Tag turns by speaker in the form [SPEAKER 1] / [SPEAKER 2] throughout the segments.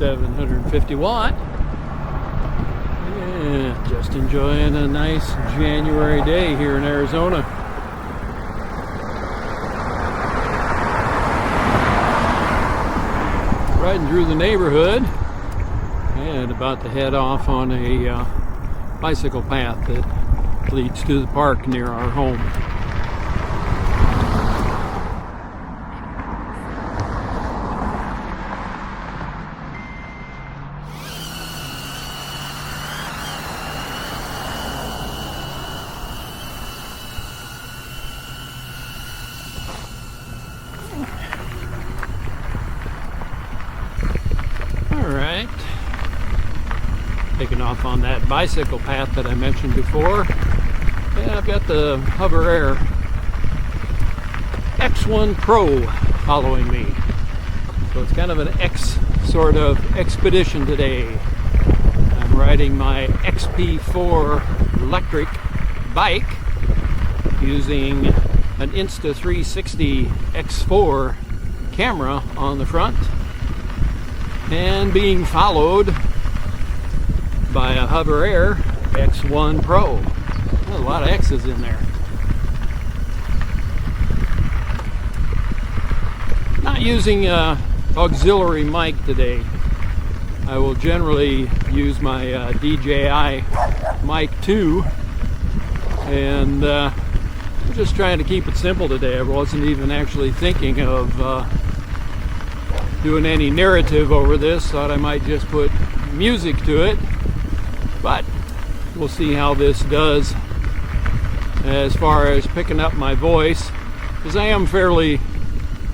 [SPEAKER 1] 750 watt. Yeah, just enjoying a nice January day here in Arizona. Riding through the neighborhood and about to head off on a bicycle path that leads to the park near our home. Alright, taking off on that bicycle path that I mentioned before, and I've got the HoverAir X1 Pro following me. So it's kind of an X sort of expedition today. I'm riding my XP4 electric bike using an Insta360 X4 camera on the front, and being followed by a HoverAir X1 Pro. There's a lot of X's in there. Not using auxiliary mic today. I will generally use my DJI Mic 2, and I'm just trying to keep it simple today. I wasn't even actually thinking of doing any narrative over this. Thought I might just put music to it, but we'll see how this does as far as picking up my voice, because I am fairly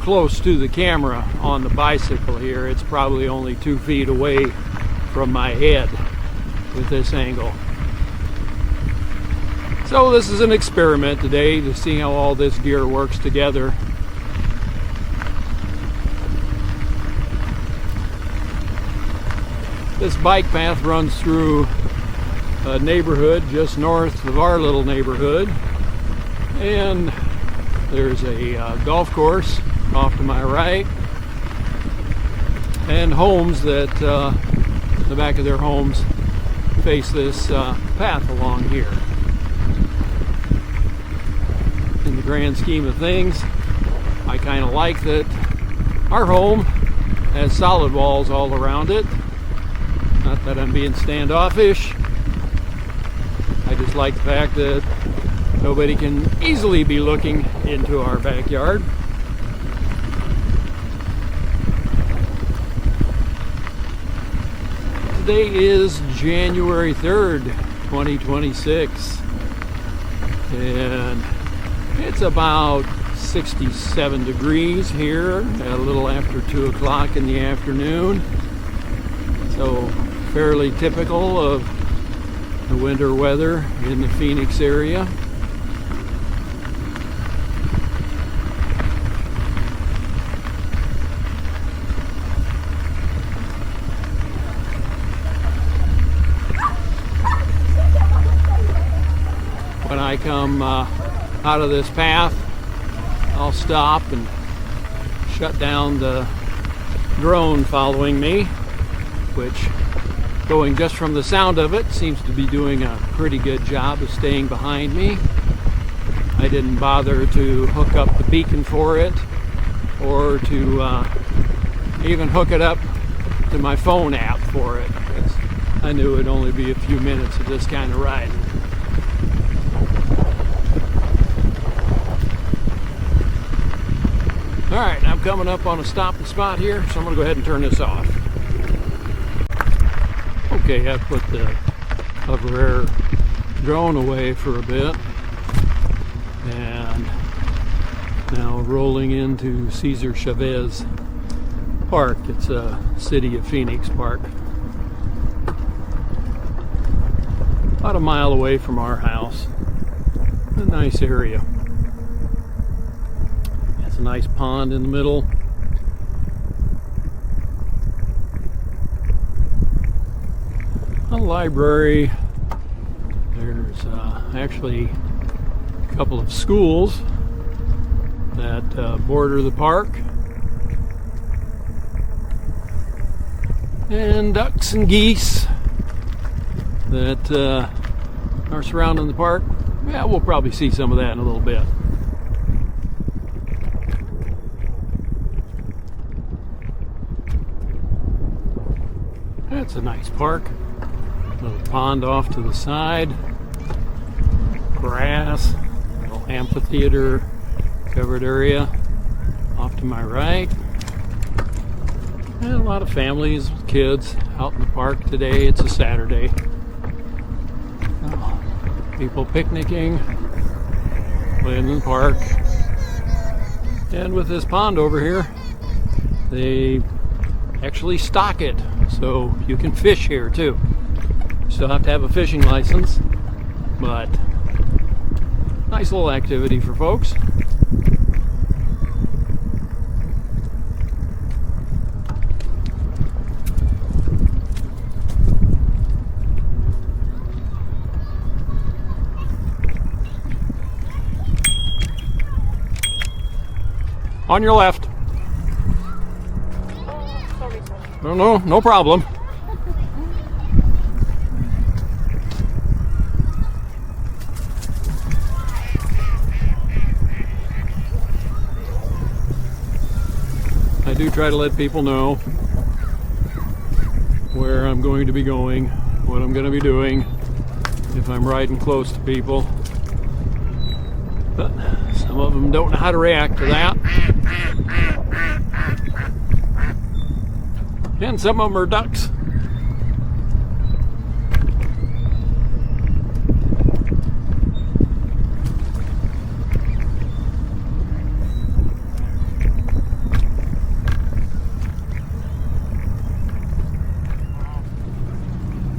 [SPEAKER 1] close to the camera on the bicycle here. It's probably only 2 feet away from my head with this angle. So this is an experiment today to see how all this gear works together. This bike path runs through a neighborhood just north of our little neighborhood, and there's a golf course off to my right, and homes that the back of their homes face this path along here. In the grand scheme of things, I kind of like that our home has solid walls all around it. Not that I'm being standoffish. I just like the fact that nobody can easily be looking into our backyard. Today is January 3rd, 2026, and it's about 67 degrees here at a little after 2 o'clock in the afternoon. So fairly typical of the winter weather in the Phoenix area. When I come out of this path, I'll stop and shut down the drone following me, which, going just from the sound of it, seems to be doing a pretty good job of staying behind me. I didn't bother to hook up the beacon for it, or to even hook it up to my phone app for it. I knew it'd only be a few minutes of this kind of riding. Alright, I'm coming up on a stopping spot here, so I'm going to go ahead and turn this off. Okay, I've put the HoverAir drone away for a bit, and now rolling into Cesar Chavez Park. It's a City of Phoenix park, about a mile away from our house. A nice area. It's a nice pond in the middle. A library. There's actually a couple of schools that border the park. and ducks and geese that are surrounding the park. Yeah, we'll probably see some of that in a little bit. That's a nice park. Little pond off to the side. Grass. Little amphitheater covered area off to my right. And a lot of families with kids out in the park today. It's a Saturday. People picnicking, playing in the park. And with this pond over here, they actually stock it, so you can fish here too. You still have to have a fishing license, but nice little activity for folks. On your left.
[SPEAKER 2] Sorry.
[SPEAKER 1] No problem. I do try to let people know where I'm going to be going, what I'm going to be doing, if I'm riding close to people. But some of them don't know how to react to that. And some of them are ducks.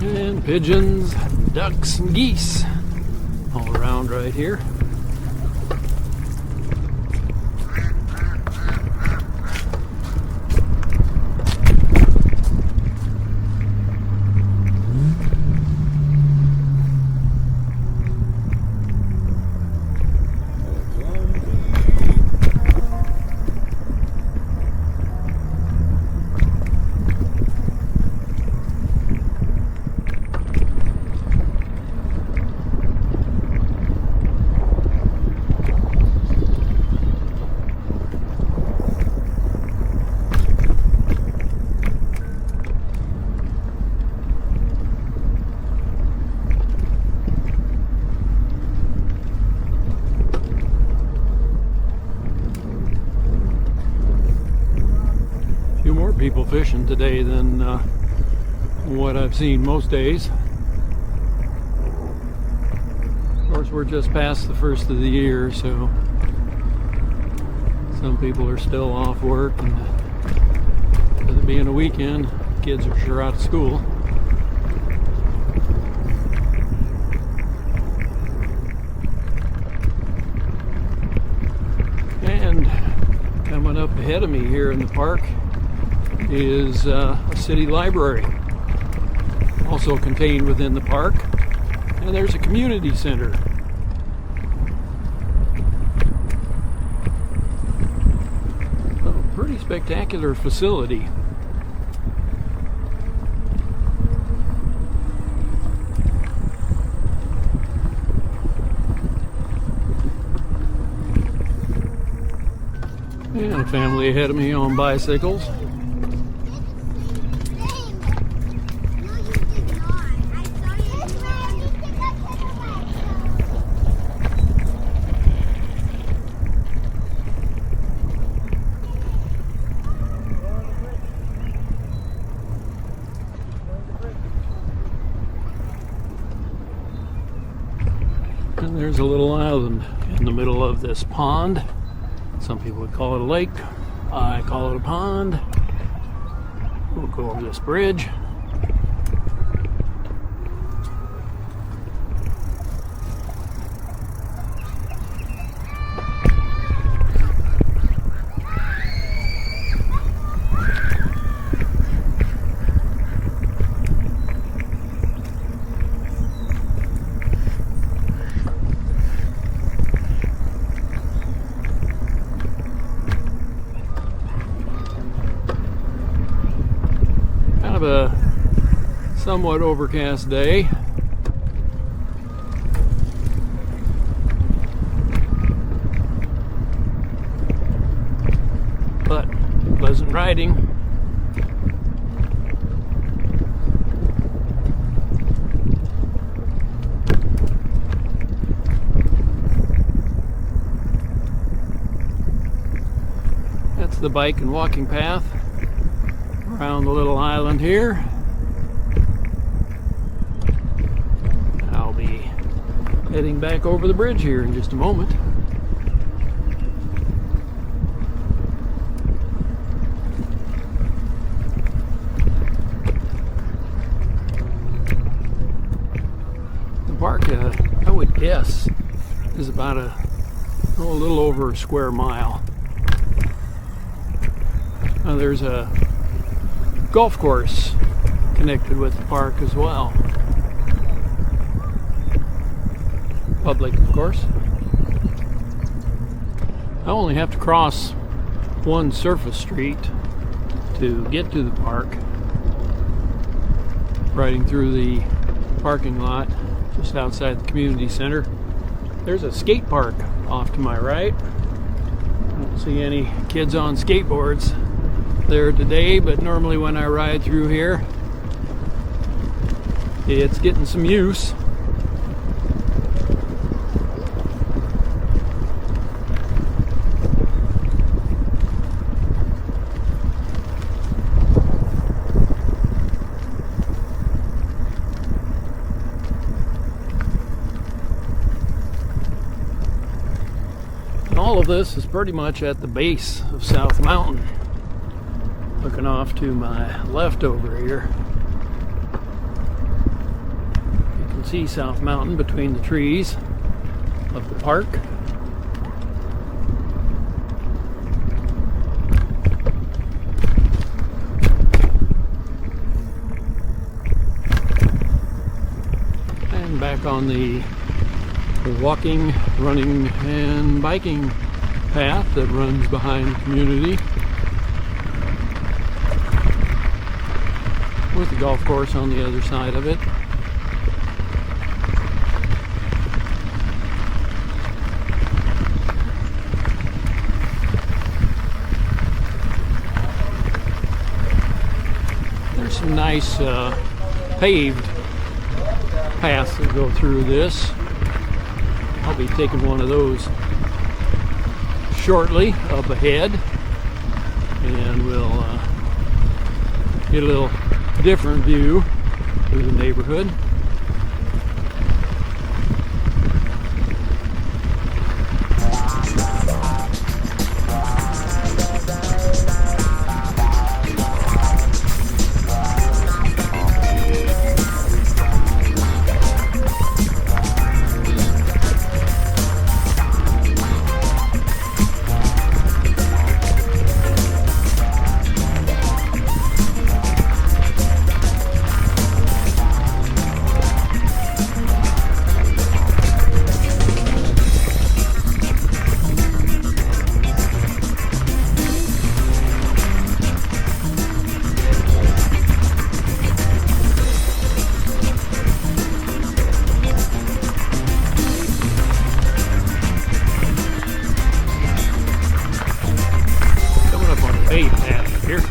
[SPEAKER 1] And pigeons, ducks, and geese all around right here. More people fishing today than what I've seen most days. Of course, we're just past the first of the year, so some people are still off work, and with it being a weekend, kids are sure out of school. And coming up ahead of me here in the park is a city library, also contained within the park, and there's a community center. A pretty spectacular facility. And a family ahead of me on bicycles. And there's a little island in the middle of this pond. Some people would call it a lake. I call it a pond. We'll go over this bridge. of a somewhat overcast day. But pleasant riding. That's the bike and walking path around the little island here. I'll be heading back over the bridge here in just a moment. The park, I would guess, is about a little over a square mile. There's a golf course connected with the park as well. Public, of course. I only have to cross one surface street to get to the park. Riding through the parking lot just outside the community center. There's a skate park off to my right. I don't see any kids on skateboards there today, but normally when I ride through here, it's getting some use. And all of this is pretty much at the base of South Mountain. Looking off to my left over here, you can see South Mountain between the trees of the park. And back on the walking, running, and biking path that runs behind the community, with the golf course on the other side of it. There's some nice paved paths that go through this. I'll be taking one of those shortly up ahead, and we'll get a little different view through the neighborhood. Paved path here.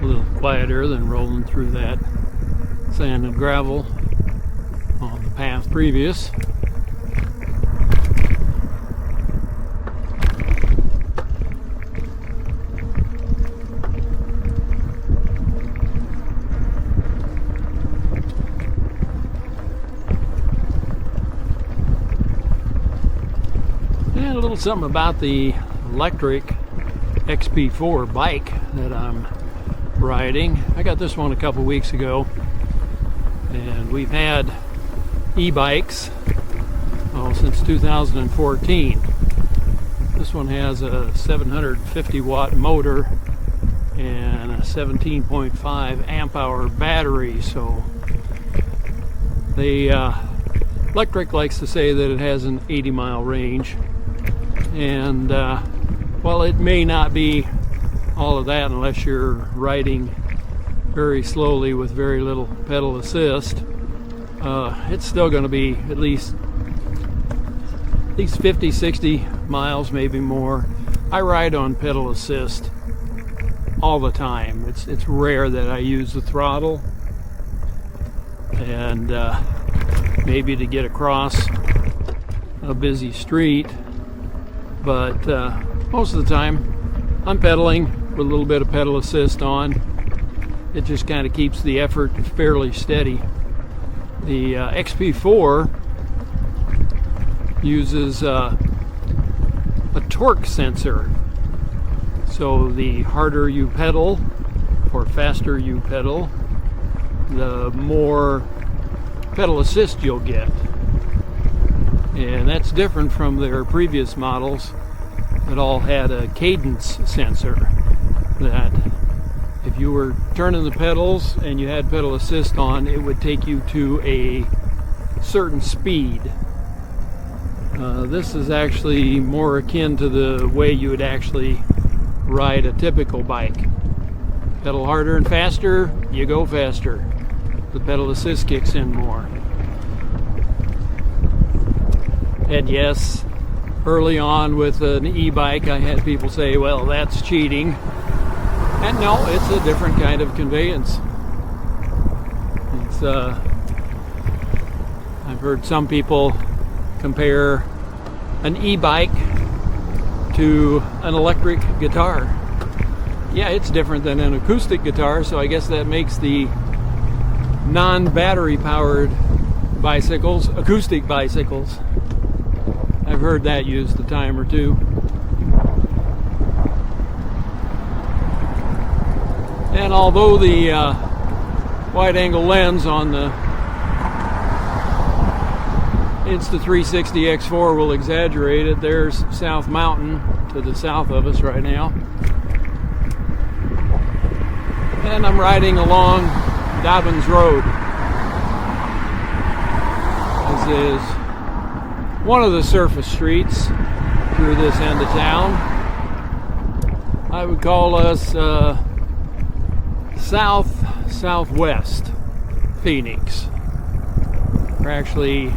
[SPEAKER 1] A little quieter than rolling through that sand and gravel on the path previous. And a little something about the Lectric XP4 bike that I'm riding. I got this one a couple weeks ago, and we've had e-bikes since 2014. This one has a 750 watt motor and a 17.5 amp hour battery, so they Lectric likes to say that it has an 80-mile range, and well, it may not be all of that unless you're riding very slowly with very little pedal assist. It's still going to be at least 50, 60 miles, maybe more. I ride on pedal assist all the time. It's rare that I use the throttle, and maybe to get across a busy street, but most of the time I'm pedaling with a little bit of pedal assist on. It just kind of keeps the effort fairly steady. The XP4 uses a torque sensor, so the harder you pedal or faster you pedal, the more pedal assist you'll get. And that's different from their previous models that all had a cadence sensor, that if you were turning the pedals and you had pedal assist on, it would take you to a certain speed. This is actually more akin to the way you would actually ride a typical bike. Pedal harder and faster, you go faster. The pedal assist kicks in more. And yes, early on with an e-bike, I had people say, well, that's cheating. And no, it's a different kind of conveyance. I've heard some people compare an e-bike to an electric guitar. Yeah, it's different than an acoustic guitar, so I guess that makes the non-battery powered bicycles acoustic bicycles. I've heard that used a time or two. And although the wide-angle lens on the Insta360 X4 will exaggerate it, there's South Mountain to the south of us right now. And I'm riding along Dobbins Road. This is one of the surface streets through this end of town. I would call us southwest Phoenix. We're actually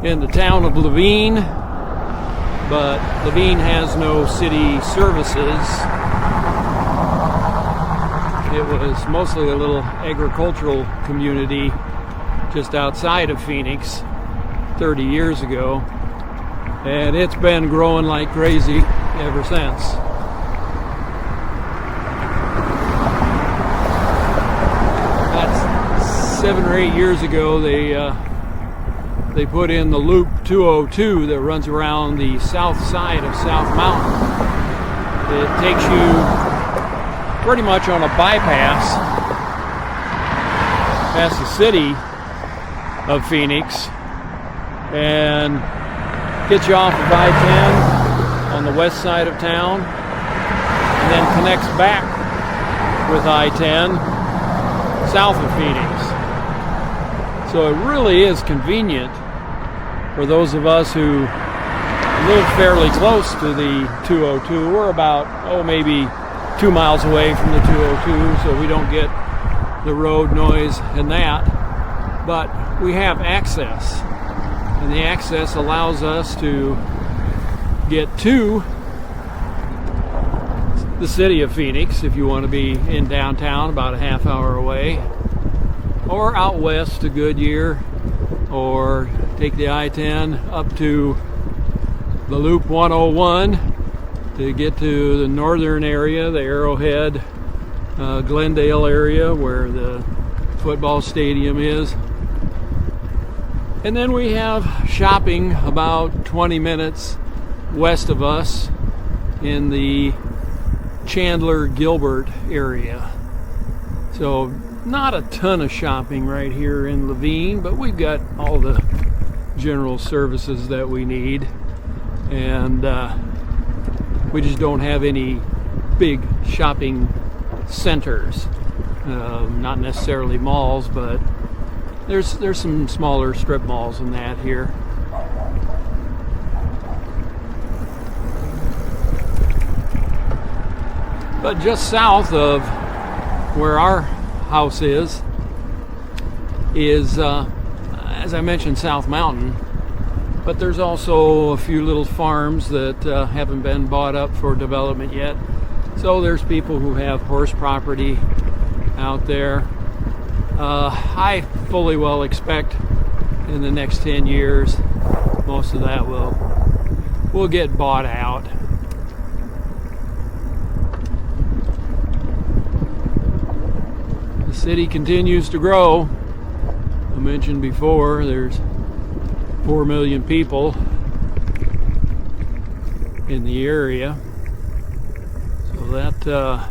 [SPEAKER 1] in the town of Levine, but Levine has no city services. It was mostly a little agricultural community just outside of Phoenix 30 years ago, and it's been growing like crazy ever since. That's 7 or 8 years ago. They put in the Loop 202 that runs around the south side of South Mountain. It takes you pretty much on a bypass past the city of Phoenix and gets you off of I-10 on the west side of town, and then connects back with I-10 south of Phoenix. So it really is convenient for those of us who live fairly close to the 202. We're about, maybe 2 miles away from the 202, so we don't get the road noise and that. But we have access, and the access allows us to get to the city of Phoenix if you want to be in downtown, about a half hour away, or out west to Goodyear, or take the I-10 up to the Loop 101 to get to the northern area, the Arrowhead, Glendale area where the football stadium is. And then we have shopping about 20 minutes west of us in the Chandler-Gilbert area. So not a ton of shopping right here in Levine, but we've got all the general services that we need, and we just don't have any big shopping centers. Not necessarily malls, but There's some smaller strip malls than that here. But just south of where our house is as I mentioned, South Mountain. But there's also a few little farms that haven't been bought up for development yet. So there's people who have horse property out there. I fully well expect in the next 10 years, most of that will get bought out. The city continues to grow. I mentioned before, there's 4 million people in the area. So that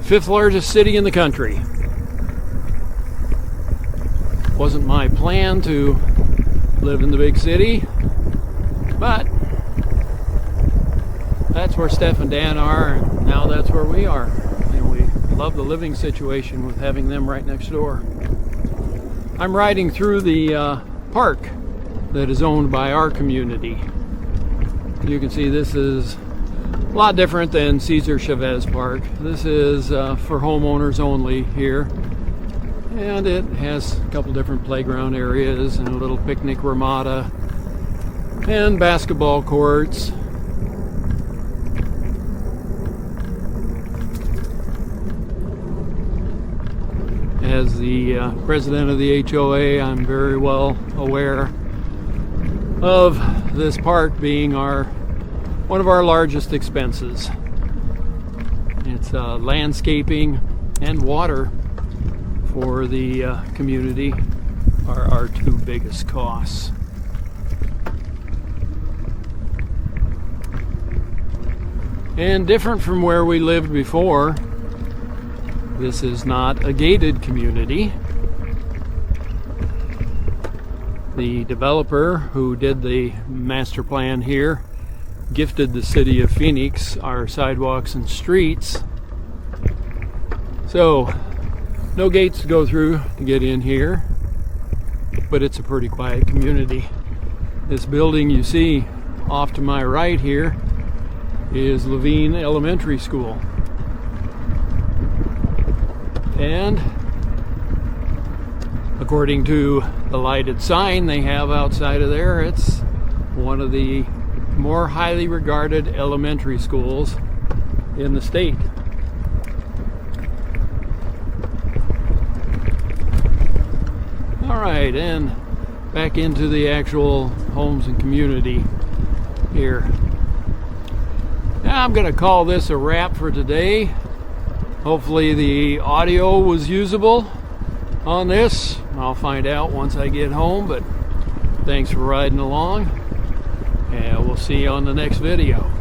[SPEAKER 1] fifth largest city in the country. Wasn't my plan to live in the big city, but that's where Steph and Dan are, and now that's where we are. And we love the living situation with having them right next door. I'm riding through the park that is owned by our community. You can see this is a lot different than Cesar Chavez Park. This is for homeowners only here. And it has a couple different playground areas and a little picnic ramada and basketball courts. As the president of the HOA, I'm very well aware of this park being one of our largest expenses. It's landscaping and water for the community are our two biggest costs. And different from where we lived before, this is not a gated community. The developer who did the master plan here gifted the city of Phoenix our sidewalks and streets. So, no gates to go through to get in here, but it's a pretty quiet community. This building you see off to my right here is Levine Elementary School. And according to the lighted sign they have outside of there, it's one of the more highly regarded elementary schools in the state. All right, and back into the actual homes and community here. Now I'm going to call this a wrap for today. Hopefully the audio was usable on this. I'll find out once I get home, but thanks for riding along, and we'll see you on the next video.